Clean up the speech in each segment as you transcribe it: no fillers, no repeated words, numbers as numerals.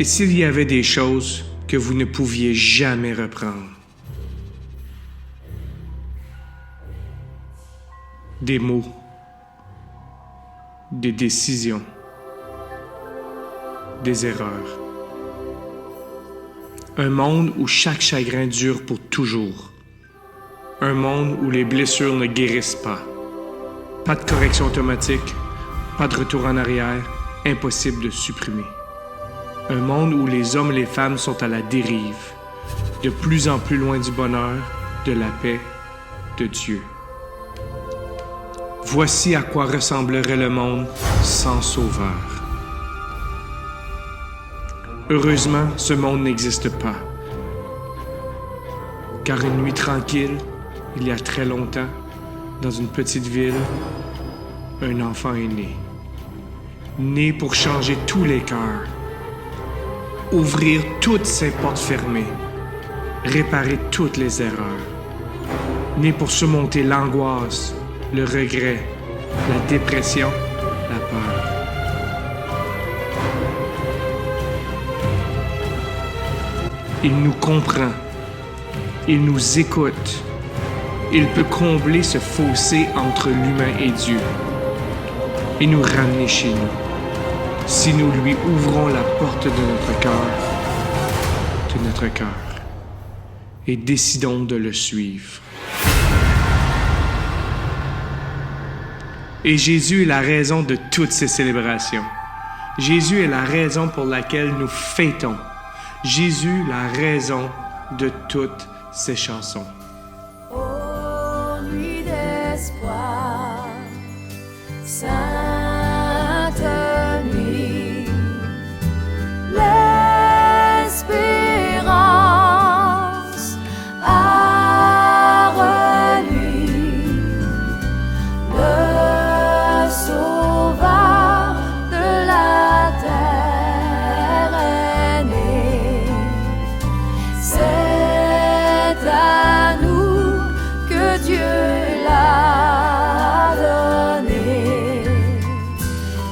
Et s'il y avait des choses que vous ne pouviez jamais reprendre? Des mots, des décisions, des erreurs. Un monde où chaque chagrin dure pour toujours. Un monde où les blessures ne guérissent pas. Pas de correction automatique, pas de retour en arrière, impossible de supprimer. Un monde où les hommes et les femmes sont à la dérive, de plus en plus loin du bonheur, de la paix, de Dieu. Voici à quoi ressemblerait le monde sans Sauveur. Heureusement, ce monde n'existe pas. Car une nuit tranquille, il y a très longtemps, dans une petite ville, un enfant est né. Né pour changer tous les cœurs, ouvrir toutes ces portes fermées, réparer toutes les erreurs. Né pour surmonter l'angoisse, le regret, la dépression, la peur. Il nous comprend. Il nous écoute. Il peut combler ce fossé entre l'humain et Dieu et nous ramener chez nous si nous lui ouvrons la porte de notre cœur et décidons de le suivre. Et Jésus est la raison de toutes ces célébrations. Jésus est la raison pour laquelle nous fêtons. Jésus, la raison de toutes ces chansons. Ô nuit d'espoir, sainte nuit, l'espérance a reluit, le Sauveur de la terre est né. C'est à nous que Dieu l'a donné.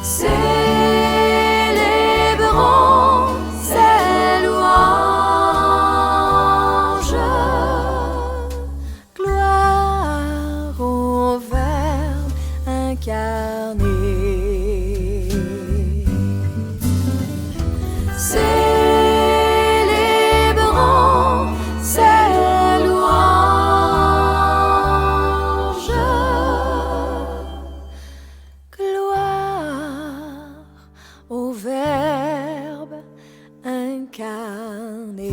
Célébrons ses louanges. Gloire au Verbe incarné. Célébrons ses louanges. Gloire au Verbe incarné.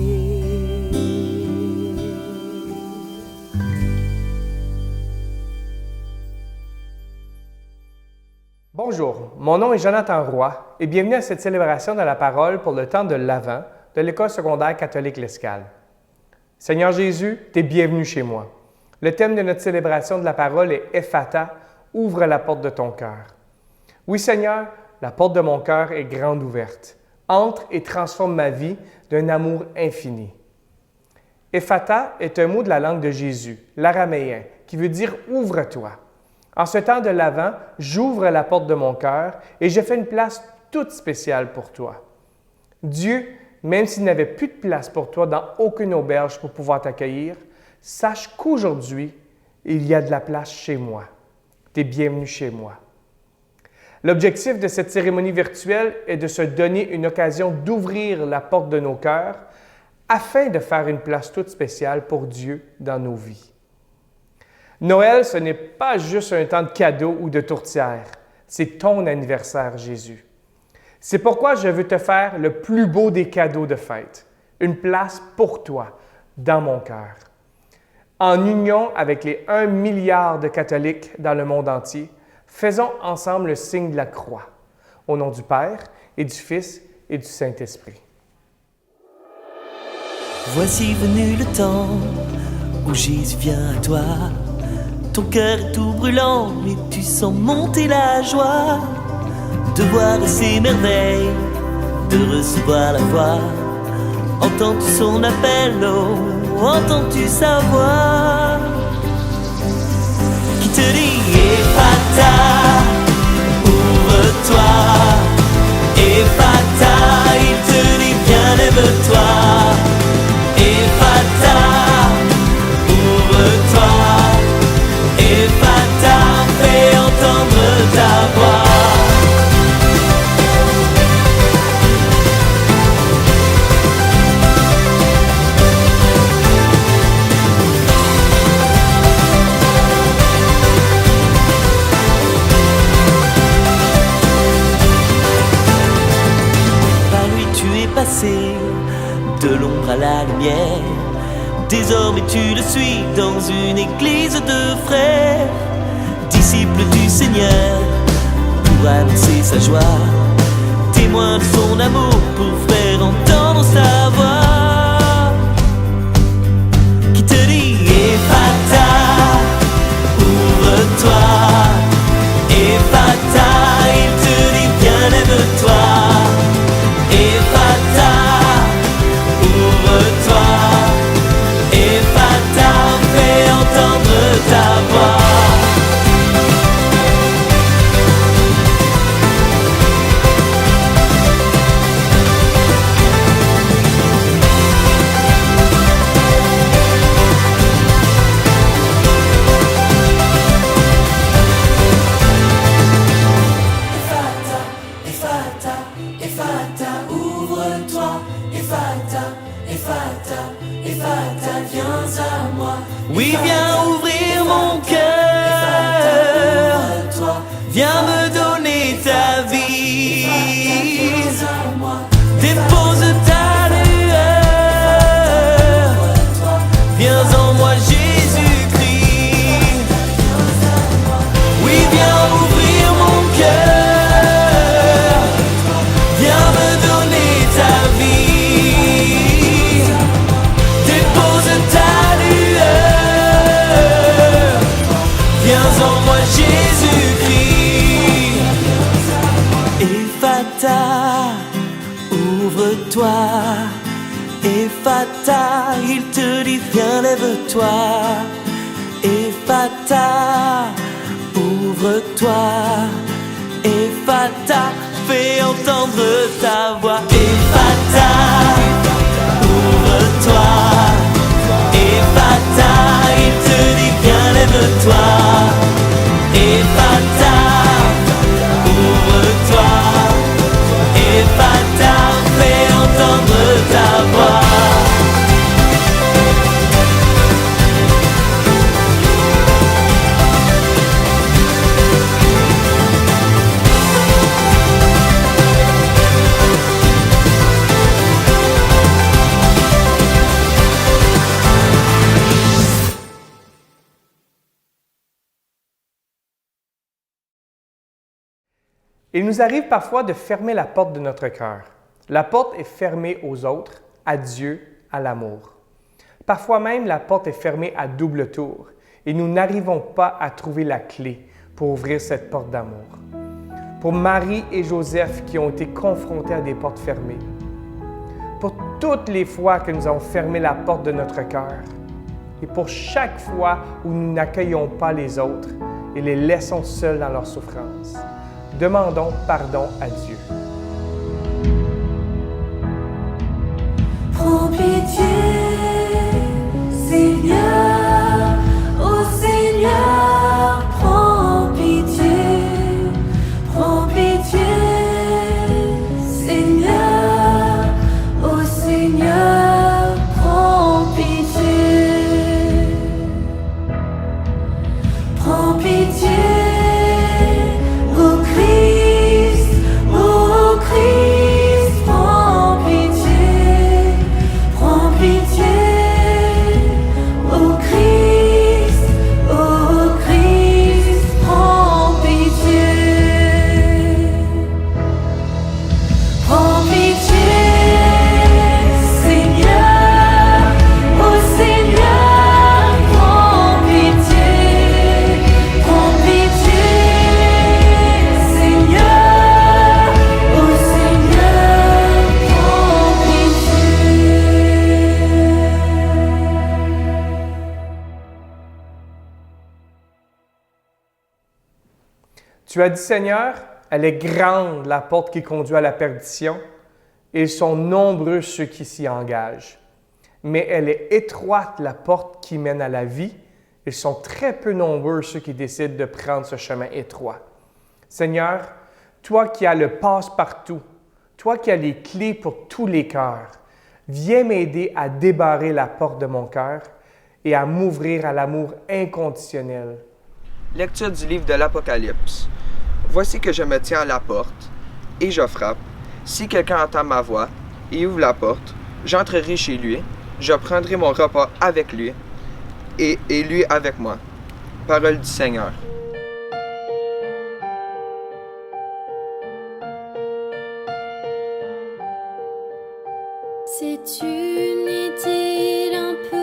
Bonjour, mon nom est Jonathan Roy et bienvenue à cette célébration de la parole pour le temps de l'Avent de l'École secondaire catholique L'Escale. Seigneur Jésus, t'es bienvenu chez moi. Le thème de notre célébration de la parole est Ephata, ouvre la porte de ton cœur. Oui Seigneur, la porte de mon cœur est grande ouverte. Entre et transforme ma vie d'un amour infini. Ephata est un mot de la langue de Jésus, l'araméen, qui veut dire « ouvre-toi ». En ce temps de l'Avent, j'ouvre la porte de mon cœur et je fais une place toute spéciale pour toi. Dieu, même s'il n'avait plus de place pour toi dans aucune auberge pour pouvoir t'accueillir, sache qu'aujourd'hui, il y a de la place chez moi. Tu es bienvenu chez moi. L'objectif de cette cérémonie virtuelle est de se donner une occasion d'ouvrir la porte de nos cœurs afin de faire une place toute spéciale pour Dieu dans nos vies. Noël, ce n'est pas juste un temps de cadeaux ou de tourtières. C'est ton anniversaire, Jésus. C'est pourquoi je veux te faire le plus beau des cadeaux de fête, une place pour toi, dans mon cœur. En union avec les 1 milliard de catholiques dans le monde entier, faisons ensemble le signe de la croix, au nom du Père et du Fils et du Saint-Esprit. Voici venu le temps où Jésus vient à toi. Ton cœur est tout brûlant, mais tu sens monter la joie de voir ces merveilles, de recevoir la foi. Entends-tu son appel, oh, entends-tu sa voix qui te dit Ephata, ouvre-toi, Ephata, il te dit viens. lève-toi. Ephata, ouvre-toi. Ephata, fais entendre ta voix. De l'ombre à la lumière, désormais tu le suis dans une église de frères, disciple du Seigneur, pour annoncer sa joie, témoin de son amour, pour faire entendre sa voix, qui te dit Ephata, ouvre-toi, Ephata, il te dit viens lève-toi. Ephata, ouvre-toi. Ephata, fais entendre ta voix. Oui, viens ouvrir mon cœur. Viens me donner ta vie. Dépose ta lueur. Viens en moi, Jésus-Christ. Oui, viens ouvrir mon cœur. Viens me donner ta vie. Dépose ta lueur. Viens en moi, Jésus-Christ. Ephata, ouvre-toi. Ephata, il te dit viens lève-toi. Ephata, ouvre-toi. Ephata, fais entendre ta voix. Ephata, ouvre-toi. Ephata, il te dit viens lève-toi. Ephata, ouvre-toi. Ephata, fais entendre ta voix. Il nous arrive parfois de fermer la porte de notre cœur. La porte est fermée aux autres, à Dieu, à l'amour. Parfois même, la porte est fermée à double tour et nous n'arrivons pas à trouver la clé pour ouvrir cette porte d'amour. Pour Marie et Joseph qui ont été confrontés à des portes fermées. Pour toutes les fois que nous avons fermé la porte de notre cœur. Et pour chaque fois où nous n'accueillons pas les autres et les laissons seuls dans leur souffrance. Demandons pardon à Dieu. Prends pitié, Seigneur, ô Seigneur, prends pitié, Seigneur, ô Seigneur, prends pitié, prends pitié. Tu as dit, Seigneur, elle est grande la porte qui conduit à la perdition, Ils sont nombreux ceux qui s'y engagent. Mais elle est étroite la porte qui mène à la vie. Ils sont très peu nombreux ceux qui décident de prendre ce chemin étroit. Seigneur, toi qui as le passe-partout, toi qui as les clés pour tous les cœurs, viens m'aider à débarrer la porte de mon cœur et à m'ouvrir à l'amour inconditionnel. Lecture du livre de l'Apocalypse. Voici que je me tiens à la porte, et je frappe. Si quelqu'un entend ma voix et ouvre la porte, j'entrerai chez lui, je prendrai mon repas avec lui, et lui avec moi. Parole du Seigneur. C'est une idylle un peu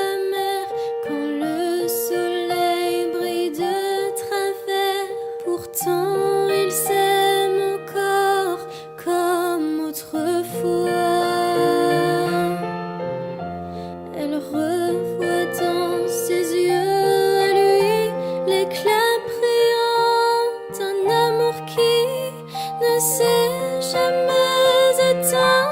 amère quand le soleil brille de travers. Pourtant il s'aime encore comme autrefois. Elle revoit dans ses yeux à lui l'éclat brillant d'un amour qui ne s'est jamais éteint.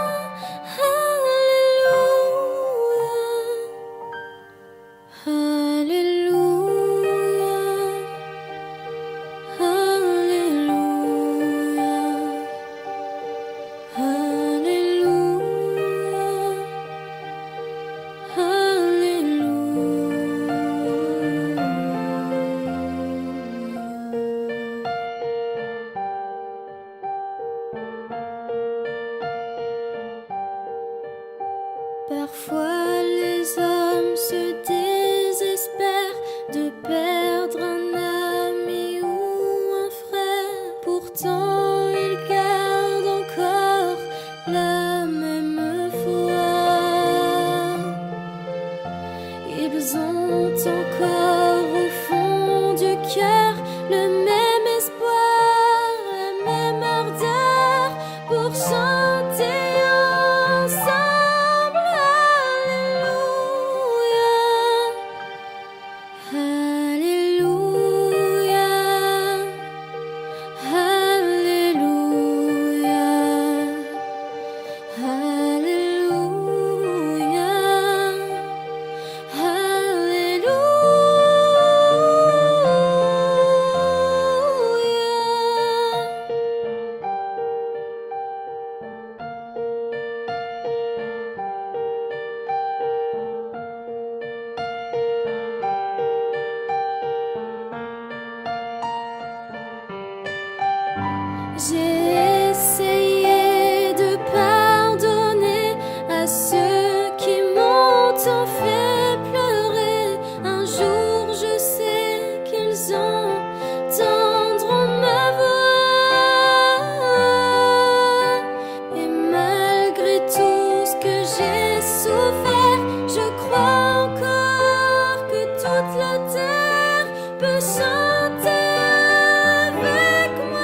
Parfois les hommes se désespèrent de perdre un ami ou un frère. Pourtant ils gardent encore la même foi. Ils ont encore au fond du cœur le même espoir, la même ardeur pour chanter ensemble. J'ai essayé de pardonner à ceux qui m'ont tant fait pleurer. Un jour je sais qu'ils entendront ma voix. Et malgré tout ce que j'ai souffert, je crois encore que toute la terre peut chanter avec moi.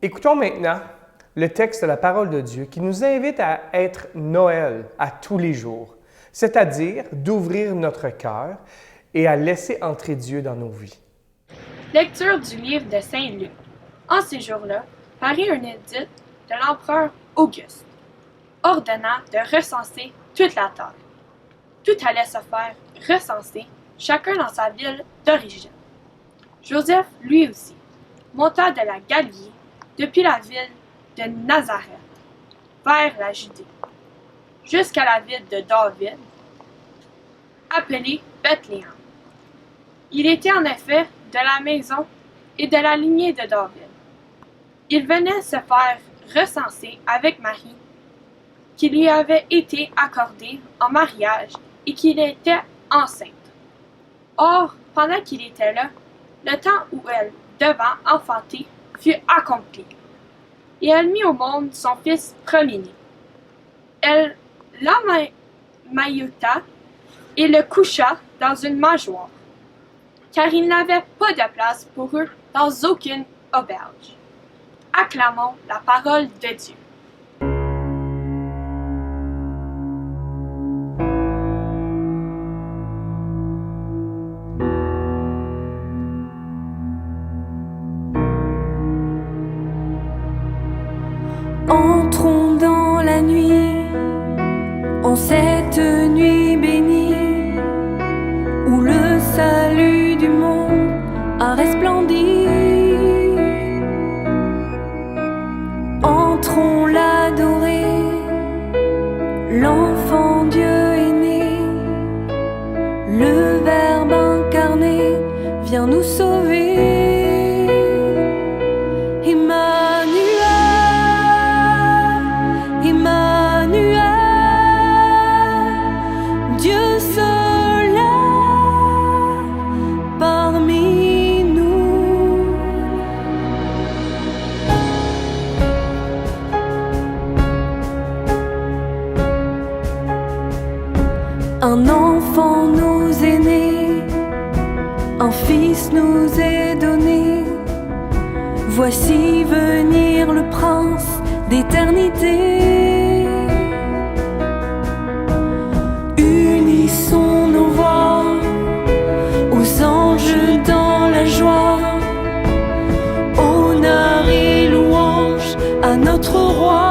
Écoutons maintenant le texte de la parole de Dieu qui nous invite à être Noël à tous les jours, c'est-à-dire d'ouvrir notre cœur et à laisser entrer Dieu dans nos vies. Lecture du livre de Saint Luc. En ces jours-là, parut un édit de l'empereur Auguste, ordonnant de recenser toute la terre. Tout allait se faire recenser, chacun dans sa ville d'origine. Joseph, lui aussi, monta de la Galilée, depuis la ville de Nazareth, vers la Judée, jusqu'à la ville de David, appelée Bethléem. Il était en effet de la maison et de la lignée de David. Il venait se faire recenser avec Marie, qui lui avait été accordée en mariage et qu'il était enceinte. Or, pendant qu'il était là, le temps où elle devant enfanter fut accompli, et elle mit au monde son fils premier-né. Elle l'emmaillota et le coucha dans une mangeoire, car il n'avait pas de place pour eux dans aucune auberge. Acclamons la parole de Dieu. Entrons dans la nuit, en cette nuit bénie, où le salut du monde a resplendi. Entrons l'adorer, l'enfant Dieu est né, le Verbe incarné vient nous sauver. Un enfant nous est né, un fils nous est donné. Voici venir le prince d'éternité. Unissons nos voix aux anges dans la joie. Honneur et louange à notre roi.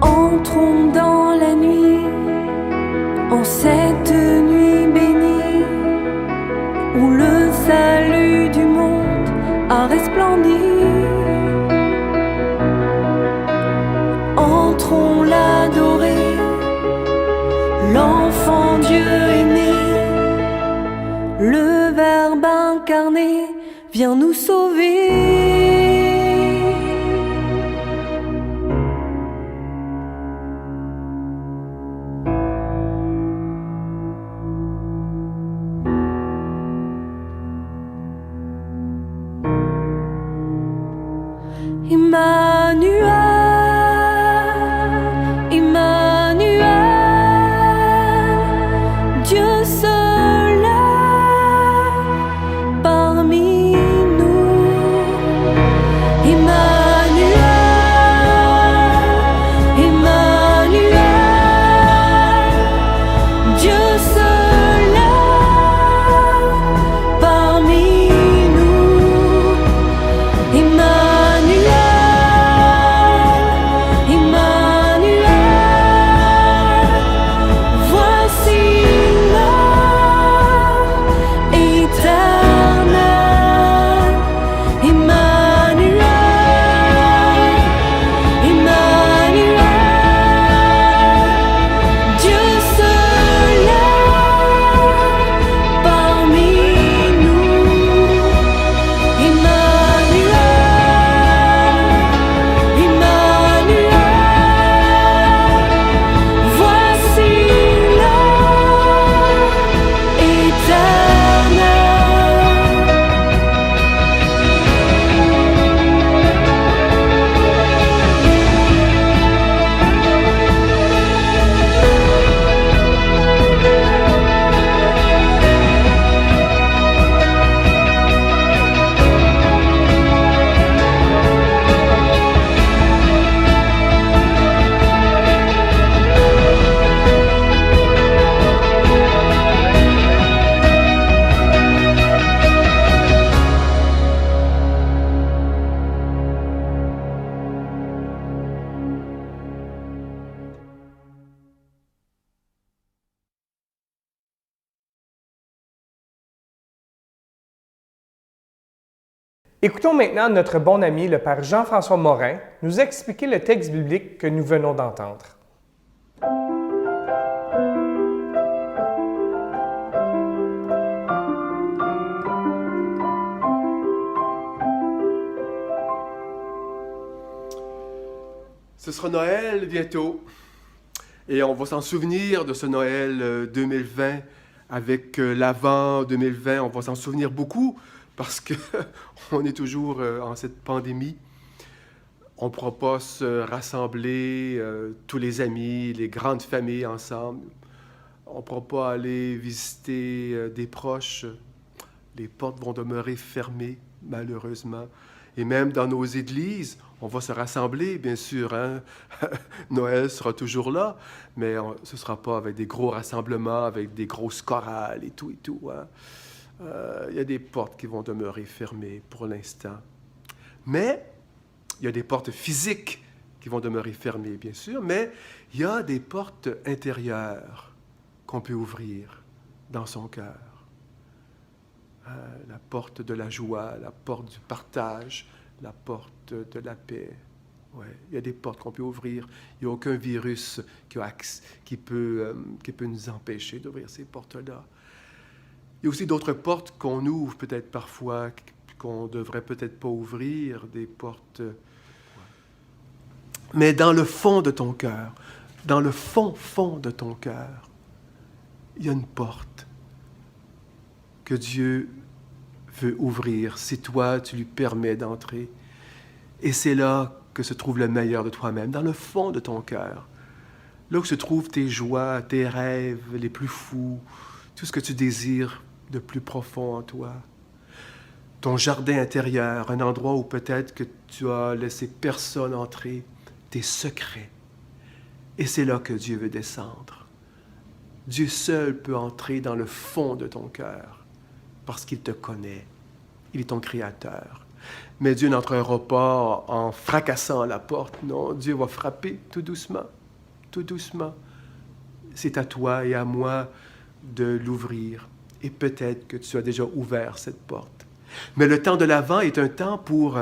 Entrons dans la nuit, en cette nuit bénie, où le salut du monde a resplendi. Entrons l'adorer, l'enfant Dieu est né, le Verbe incarné vient nous sauver. Emmanuel, Emmanuel, Dieu seul est parmi nous. Écoutons maintenant notre bon ami, le Père Jean-François Morin, nous expliquer le texte biblique que nous venons d'entendre. Ce sera Noël bientôt et on va s'en souvenir de ce Noël 2020 avec l'Avent 2020. On va s'en souvenir beaucoup parce qu'on est toujours en cette pandémie. On ne pourra pas se rassembler, tous les amis, les grandes familles ensemble. On ne pourra pas aller visiter des proches. Les portes vont demeurer fermées, malheureusement. Et même dans nos églises, on va se rassembler, bien sûr. Hein? Noël sera toujours là, mais ce ne sera pas avec des gros rassemblements, avec des grosses chorales et tout. Hein? Il y a des portes qui vont demeurer fermées pour l'instant. Mais il y a des portes physiques qui vont demeurer fermées, bien sûr, mais il y a des portes intérieures qu'on peut ouvrir dans son cœur. La porte de la joie, la porte du partage, la porte de la paix. Ouais, il y a des portes qu'on peut ouvrir. Il n'y a aucun virus qui peut nous empêcher d'ouvrir ces portes-là. Il y a aussi d'autres portes qu'on ouvre peut-être parfois, qu'on ne devrait peut-être pas ouvrir, des portes... Mais dans le fond de ton cœur, dans le fond de ton cœur, il y a une porte que Dieu veut ouvrir si toi, tu lui permets d'entrer. Et c'est là que se trouve le meilleur de toi-même, dans le fond de ton cœur. Là où se trouvent tes joies, tes rêves les plus fous, tout ce que tu désires de plus profond en toi. Ton jardin intérieur, un endroit où peut-être que tu as laissé personne entrer, tes secrets. Et c'est là que Dieu veut descendre. Dieu seul peut entrer dans le fond de ton cœur. Parce qu'il te connaît. Il est ton créateur. Mais Dieu n'entrera pas en fracassant la porte. Non, Dieu va frapper tout doucement. Tout doucement. C'est à toi et à moi de l'ouvrir. Et peut-être que tu as déjà ouvert cette porte. Mais le temps de l'Avent est un temps pour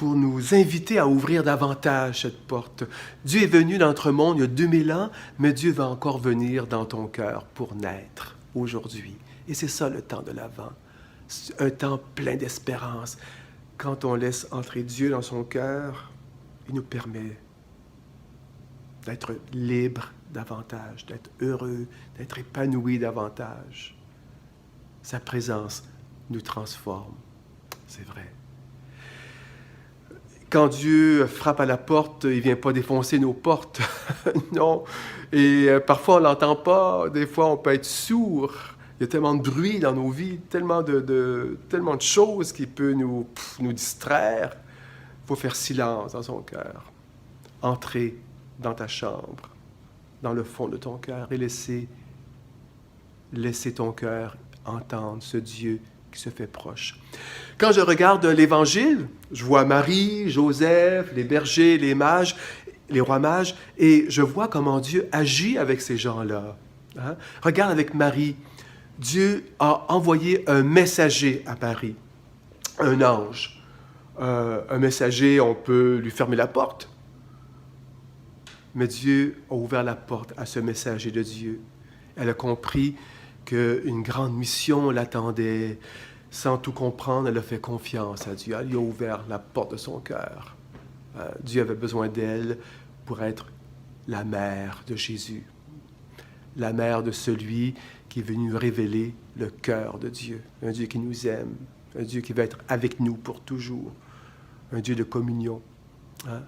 nous inviter à ouvrir davantage cette porte. Dieu est venu dans notre monde il y a 2000 ans, mais Dieu va encore venir dans ton cœur pour naître aujourd'hui. Et c'est ça le temps de l'Avent. C'est un temps plein d'espérance. Quand on laisse entrer Dieu dans son cœur, il nous permet d'être libre davantage, d'être heureux, d'être épanoui davantage. Sa présence nous transforme. C'est vrai. Quand Dieu frappe à la porte, il ne vient pas défoncer nos portes. Non. Et parfois, on ne l'entend pas. Des fois, on peut être sourd. Il y a tellement de bruit dans nos vies, tellement de choses qui peuvent nous distraire. Il faut faire silence dans son cœur. Entrer dans ta chambre, dans le fond de ton cœur et laisser ton cœur entendre ce Dieu qui se fait proche. Quand je regarde l'Évangile, je vois Marie, Joseph, les bergers, les mages, les rois mages, et je vois comment Dieu agit avec ces gens-là. Hein? Regarde avec Marie. Dieu a envoyé un messager à Marie, un ange. Un messager, on peut lui fermer la porte. Mais Dieu a ouvert la porte à ce messager de Dieu. Elle a compris qu'une grande mission l'attendait. Sans tout comprendre, elle a fait confiance à Dieu. Elle lui a ouvert la porte de son cœur. Dieu avait besoin d'elle pour être la mère de Jésus. La mère de celui qui est venu révéler le cœur de Dieu. Un Dieu qui nous aime. Un Dieu qui va être avec nous pour toujours. Un Dieu de communion. Hein?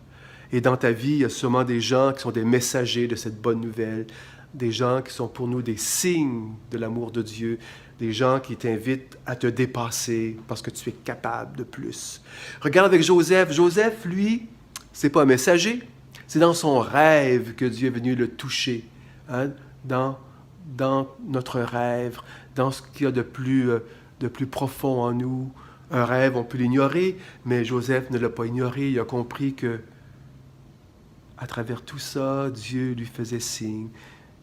Et dans ta vie, il y a sûrement des gens qui sont des messagers de cette bonne nouvelle. Des gens qui sont pour nous des signes de l'amour de Dieu. Des gens qui t'invitent à te dépasser parce que tu es capable de plus. Regarde avec Joseph. Joseph, lui, c'est pas un messager. C'est dans son rêve que Dieu est venu le toucher. Hein? Dans notre rêve, dans ce qu'il y a de plus profond en nous. Un rêve, on peut l'ignorer, mais Joseph ne l'a pas ignoré. Il a compris que, à travers tout ça, Dieu lui faisait signe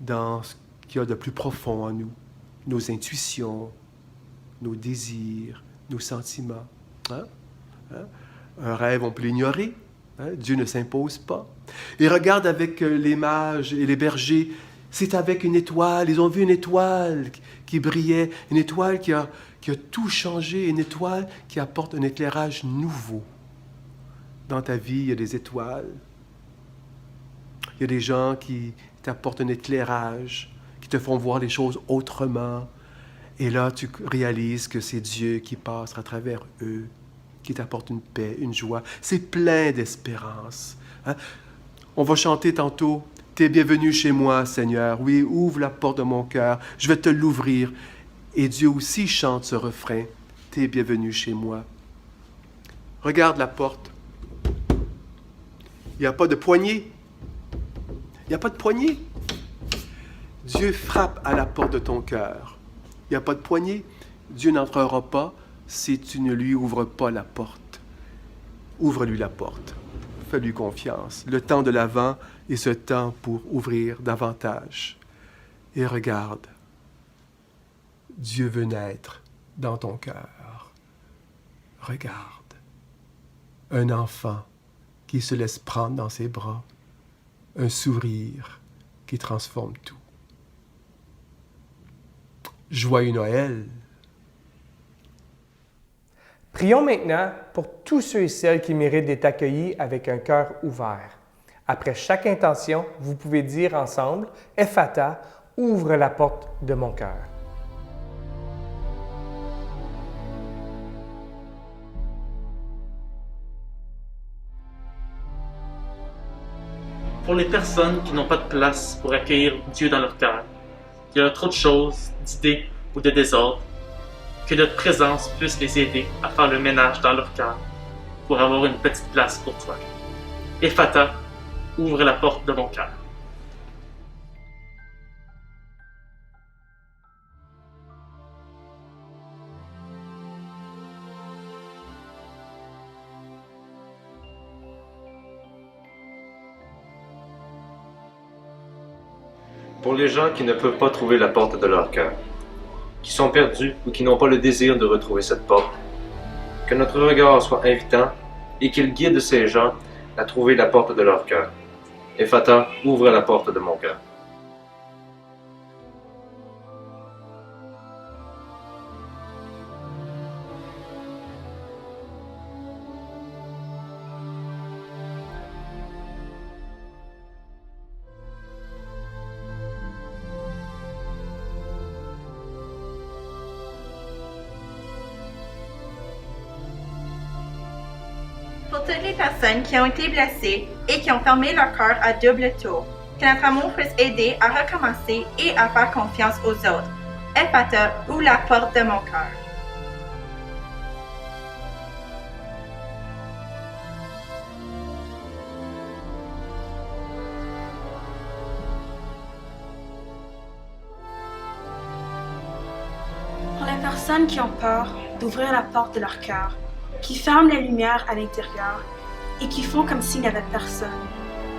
dans ce qu'il y a de plus profond en nous. Nos intuitions, nos désirs, nos sentiments. Un rêve, on peut l'ignorer. Dieu ne s'impose pas. Et regarde avec les mages et les bergers, c'est avec une étoile. Ils ont vu une étoile qui brillait, une étoile qui a tout changé, une étoile qui apporte un éclairage nouveau. Dans ta vie, il y a des étoiles. Il y a des gens qui t'apportent un éclairage, qui te font voir les choses autrement. Et là, tu réalises que c'est Dieu qui passe à travers eux, qui t'apporte une paix, une joie. C'est plein d'espérance. On va chanter tantôt « T'es bienvenu chez moi, Seigneur. Oui, ouvre la porte de mon cœur. Je vais te l'ouvrir. » Et Dieu aussi chante ce refrain « T'es bienvenu chez moi. » Regarde la porte. Il n'y a pas de poignée. Il n'y a pas de poignée. Dieu frappe à la porte de ton cœur. Il n'y a pas de poignée. Dieu n'entrera pas si tu ne lui ouvres pas la porte. Ouvre-lui la porte. Fais-lui confiance. Le temps de l'Avent est ce temps pour ouvrir davantage. Et regarde, Dieu veut naître dans ton cœur. Regarde, un enfant qui se laisse prendre dans ses bras, un sourire qui transforme tout. Joyeux Noël! Prions maintenant pour tous ceux et celles qui méritent d'être accueillis avec un cœur ouvert. Après chaque intention, vous pouvez dire ensemble « Ephata, ouvre la porte de mon cœur ». Pour les personnes qui n'ont pas de place pour accueillir Dieu dans leur cœur, il y a trop de choses, d'idées ou de désordre, que notre présence puisse les aider à faire le ménage dans leur cœur pour avoir une petite place pour toi. Ephata, ouvre la porte de mon cœur. Pour les gens qui ne peuvent pas trouver la porte de leur cœur, qui sont perdus ou qui n'ont pas le désir de retrouver cette porte, que notre regard soit invitant et qu'il guide ces gens à trouver la porte de leur cœur. Ephata, ouvre la porte de mon cœur. Pour toutes les personnes qui ont été blessées et qui ont fermé leur cœur à double tour, que notre amour puisse aider à recommencer et à faire confiance aux autres. Ephata, ouvre la porte de mon cœur. Pour les personnes qui ont peur d'ouvrir la porte de leur cœur, qui ferment les lumières à l'intérieur et qui font comme s'il n'y avait personne,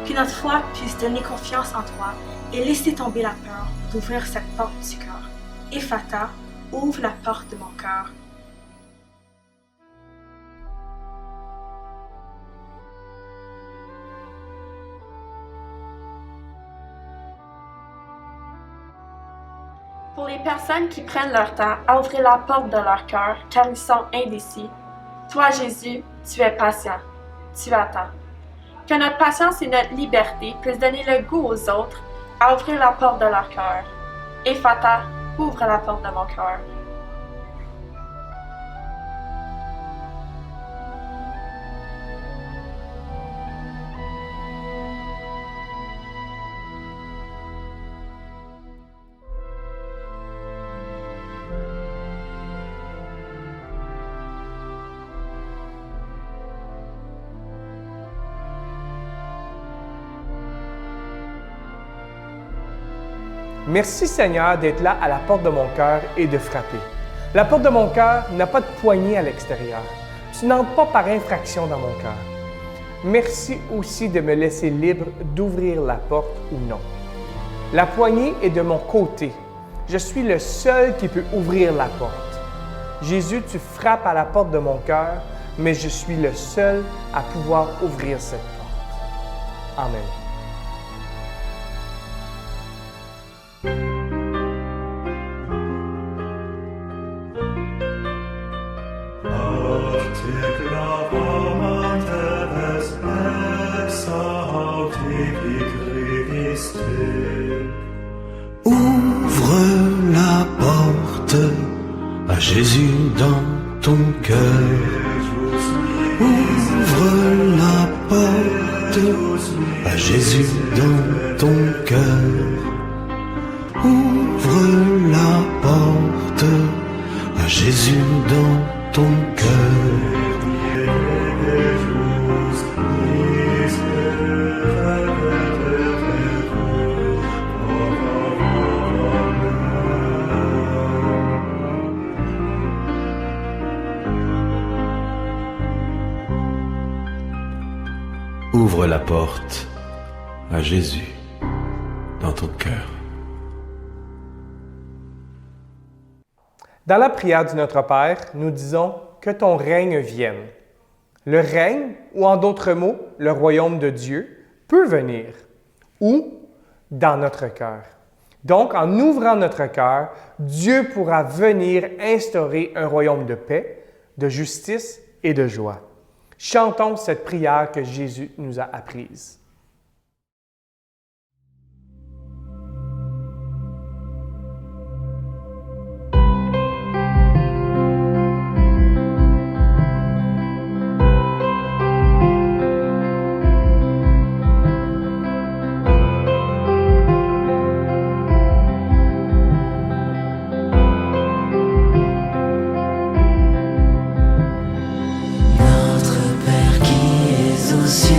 que notre foi puisse donner confiance en toi et laisser tomber la peur d'ouvrir cette porte du cœur. Ephata, ouvre la porte de mon cœur. Pour les personnes qui prennent leur temps à ouvrir la porte de leur cœur car ils sont indécis, toi, Jésus, tu es patient, tu attends. Que notre patience et notre liberté puissent donner le goût aux autres à ouvrir la porte de leur cœur. Ephata, ouvre la porte de mon cœur. Merci Seigneur d'être là à la porte de mon cœur et de frapper. La porte de mon cœur n'a pas de poignée à l'extérieur. Tu n'entres pas par infraction dans mon cœur. Merci aussi de me laisser libre d'ouvrir la porte ou non. La poignée est de mon côté. Je suis le seul qui peut ouvrir la porte. Jésus, tu frappes à la porte de mon cœur, mais je suis le seul à pouvoir ouvrir cette porte. Amen. Ouvre la porte à Jésus dans ton cœur. Ouvre la porte à Jésus dans ton cœur. Ouvre la porte à Jésus dans ton cœur. Ouvre la porte à Jésus dans ton cœur. Dans la prière du Notre Père, nous disons que ton règne vienne. Le règne, ou en d'autres mots, le royaume de Dieu, peut venir. Où? Dans notre cœur. Donc, en ouvrant notre cœur, Dieu pourra venir instaurer un royaume de paix, de justice et de joie. Chantons cette prière que Jésus nous a apprise. Notre Père qui es aux cieux,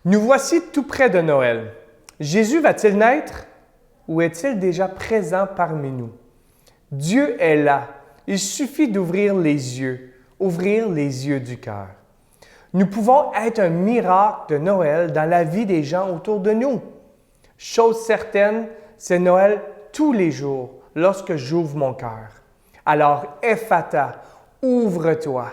Nous voici tout près de Noël. Jésus va-t-il naître ou est-il déjà présent parmi nous? Dieu est là. Il suffit d'ouvrir les yeux du cœur. Nous pouvons être un miracle de Noël dans la vie des gens autour de nous. Chose certaine, c'est Noël tous les jours lorsque j'ouvre mon cœur. Alors, Ephata, ouvre-toi.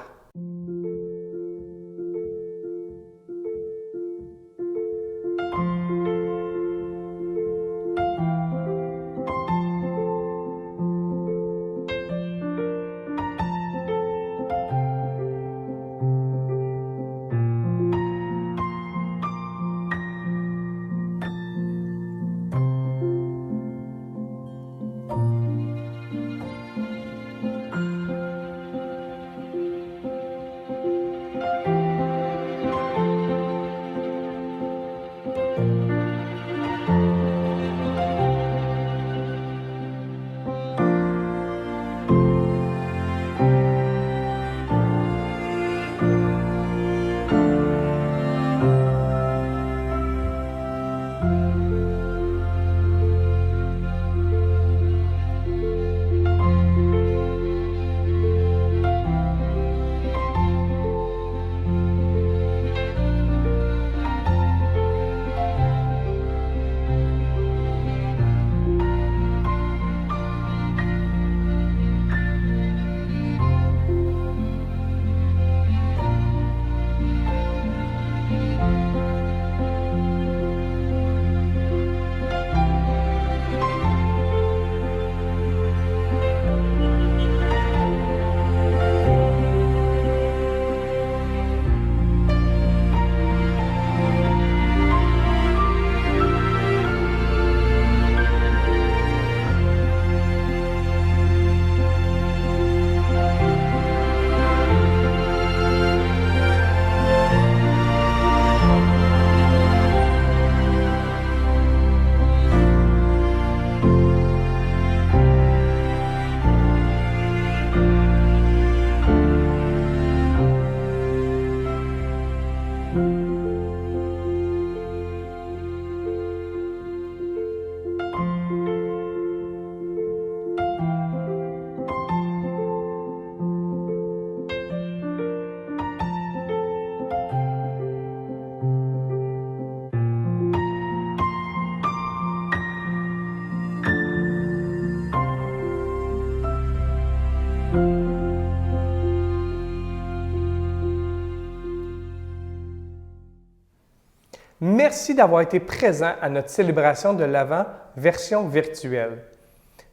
Merci d'avoir été présent à notre célébration de l'Avent version virtuelle.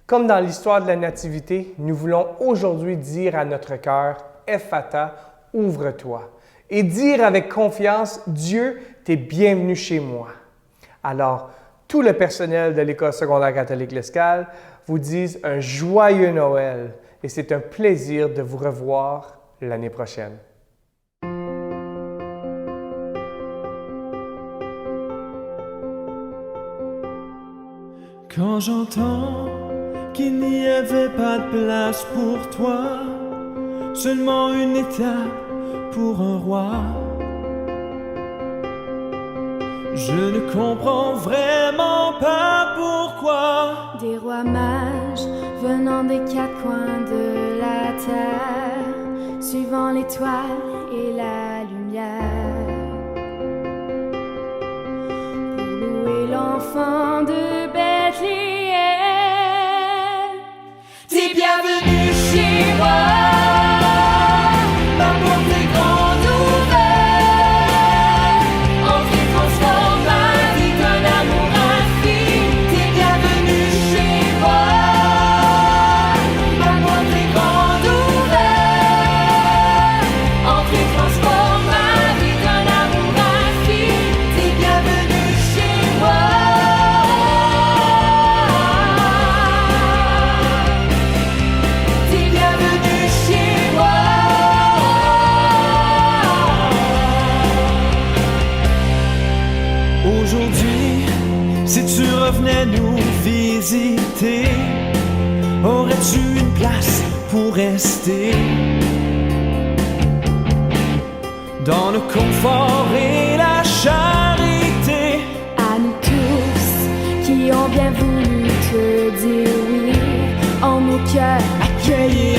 Comme dans l'histoire de la Nativité, nous voulons aujourd'hui dire à notre cœur, Ephata, ouvre-toi, et dire avec confiance, Dieu, t'es bienvenu chez moi. Alors, tout le personnel de l'École secondaire catholique L'Escale vous disent un joyeux Noël et c'est un plaisir de vous revoir l'année prochaine. Quand j'entends qu'il n'y avait pas de place pour toi, seulement une étape pour un roi, je ne comprends vraiment pas pourquoi. Des rois mages venant des quatre coins de la terre, suivant l'étoile et la lumière, pour louer l'enfant de Bethléem. T'es bienvenu chez moi, ma porte est grande ouverte, entrez transforme ma vie d'un amour infini. T'es bienvenu chez moi, ma porte est grande ouverte, entrez transforme ma vie d'un amour infini. T'es bienvenu chez moi. Aujourd'hui, si tu revenais nous visiter, aurais-tu une place pour rester? Dans le confort et la charité. cœur accueillir